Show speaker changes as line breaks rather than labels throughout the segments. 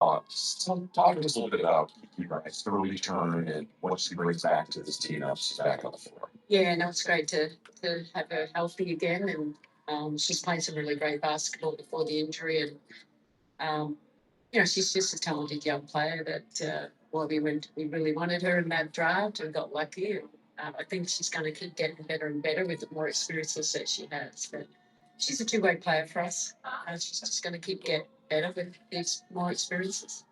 Talk to us a little bit about Kiki Rice, her return, and what she brings back to this team now she's back on the floor.
Yeah, no, it's great to have her healthy again, and she's played some really great basketball before the injury, and um, she's just a talented young player that well, we really wanted her in that draft and got lucky, and I think she's going to keep getting better and better with the more experiences that she has. But she's a two-way player for us. She's just going to keep getting better with these more experiences.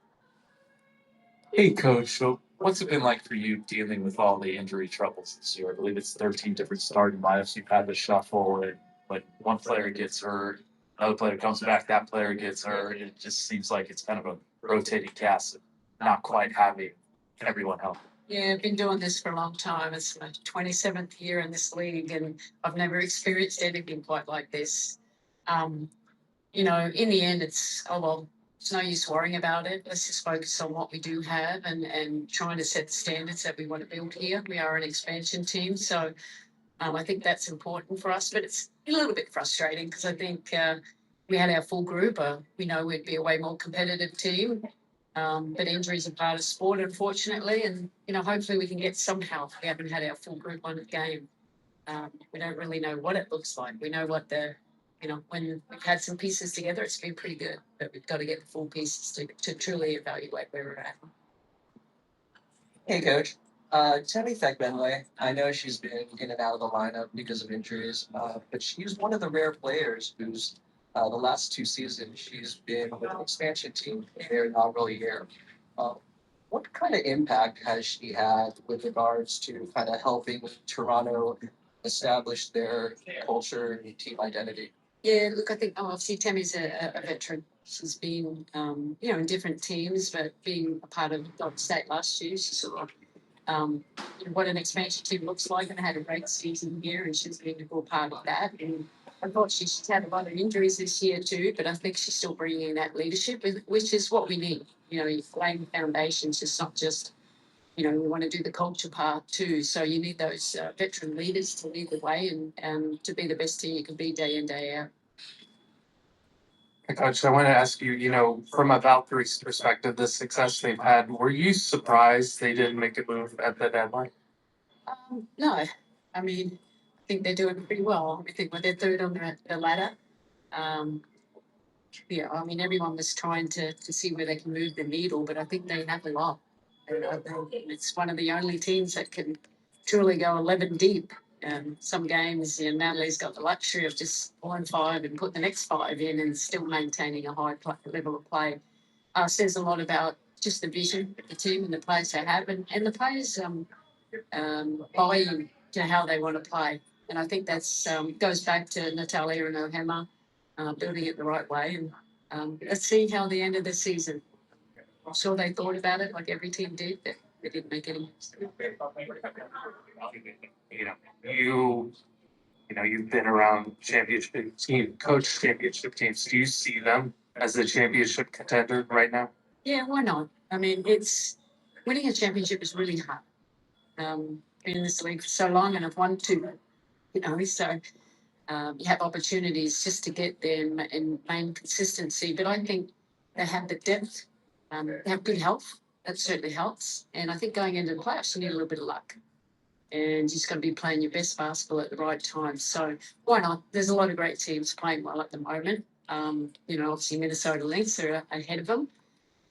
Hey, Coach. So, what's it been like for you dealing with all the injury troubles this year? I believe it's 13 different starting lineups. You've had the shuffle, and when one player gets hurt, another player comes back, that player gets hurt. It just seems like it's kind of a rotating cast of not quite having everyone healthy.
Yeah, I've been doing this for a long time. It's my 27th year in this league, and I've never experienced anything quite like this. Um, in the end, it's, oh, well, it's no use worrying about it. Let's just focus on what we do have and trying to set the standards that we want to build here. We are an expansion team, so I think that's important for us, but it's a little bit frustrating because I think we had our full group. We know we'd be a way more competitive team, but injuries are part of sport, unfortunately, and hopefully we can get some help. We haven't had our full group on the game. We don't really know what it looks like. We know what when we've had some pieces together, it's been pretty good, but we've got to get the full pieces to truly evaluate where we're at.
Hey, Coach. Tammy Benway, I know she's been in and out of the lineup because of injuries, but she's one of the rare players who's the last two seasons she's been with an expansion team in their inaugural year. Uh, what kind of impact has she had with regards to kind of helping Toronto establish their culture and team identity?
Yeah, look, I think obviously Tammy's a veteran. She's been, in different teams, but being a part of Dodge State last year, she saw what an expansion team looks like and had a great season here, and she's been a good part of that. And unfortunately, she's had a lot of injuries this year too, but I think she's still bringing that leadership, which is what we need. You're laying foundations. It's not just we want to do the culture part too. So you need those veteran leaders to lead the way and to be the best team you can be day in, day out.
Hey, Coach, I want to ask you, from a Valkyrie's perspective, the success they've had, were you surprised they didn't make a move at the deadline?
No, I mean, I think they're doing pretty well. I think they're third on the ladder. Um, yeah, I mean, everyone was trying to see where they can move the needle, but I think they have a lot. And I think it's one of the only teams that can truly go 11 deep. Some games, Natalie's got the luxury of just pulling five and put the next five in and still maintaining a high level of play. Says a lot about just the vision of the team and the players they have, and the players buy into how they want to play. And I think that's goes back to Natalia and Ohema building it the right way. And let's see how the end of the season. I'm sure they thought about it like every team did, but they didn't make any moves.
You know, you you've been around championship team, coach championship teams. Do you see them as a championship contender right now?
Yeah, why not? I mean, it's winning a championship is really hard. Been in this league for so long, and I've won two. So you have opportunities just to get there and main consistency. But I think they have the depth, they have good health. That certainly helps. And I think going into the playoffs, you need a little bit of luck. And you just got to be playing your best basketball at the right time. So why not? There's a lot of great teams playing well at the moment. Obviously Minnesota Lynx are ahead of them.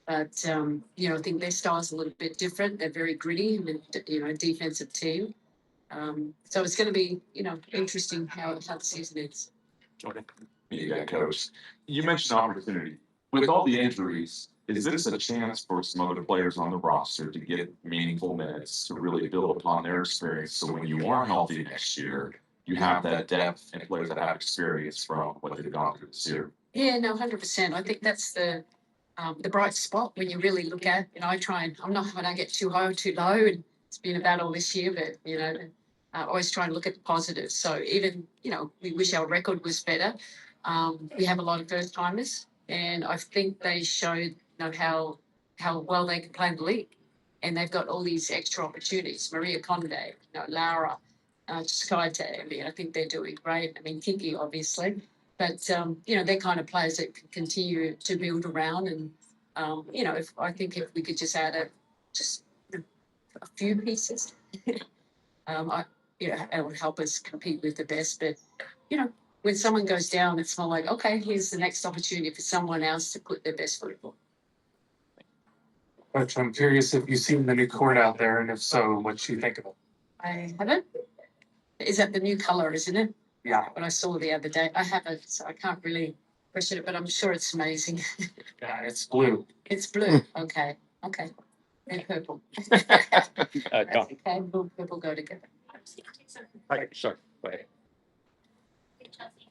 But, I think their style's a little bit different. They're very gritty and, defensive team. So it's going to be, interesting how the season is.
Jordan. Yeah, Coach. You mentioned opportunity. With all the injuries, is this a chance for some other players on the roster to get meaningful minutes to really build upon their experience? So when you are healthy next year, you have that depth and players that have experience from what they've gone through this year.
Yeah, no, 100%. I think that's the bright spot when you really look at. I don't get too high or too low, and it's been a battle this year, but I always try and look at the positives. So even we wish our record was better. We have a lot of first timers, and I think they showed how well they can play in the league, and they've got all these extra opportunities. Maria Conde, Laura, Skyte. I mean, I think they're doing great. I mean, Kiki, obviously. But, they're kind of players that can continue to build around. And You know, if I think if we could just add just a few pieces, I, you know, it would help us compete with the best. But you know, when someone goes down, it's more like, okay, here's the next opportunity for someone else to put their best foot forward.
Coach, I'm curious if you've seen the new court out there, and if so, what you think of it?
I haven't. Is that the new color, isn't it?
Yeah.
What I saw the other day. I haven't, so I can't really question it, but I'm sure it's amazing.
Yeah, it's blue.
It's blue. Okay. Okay. And purple.
Tom.
Okay, blue and purple go together.
Hi, sorry. Go ahead.
Hey, Chelsea.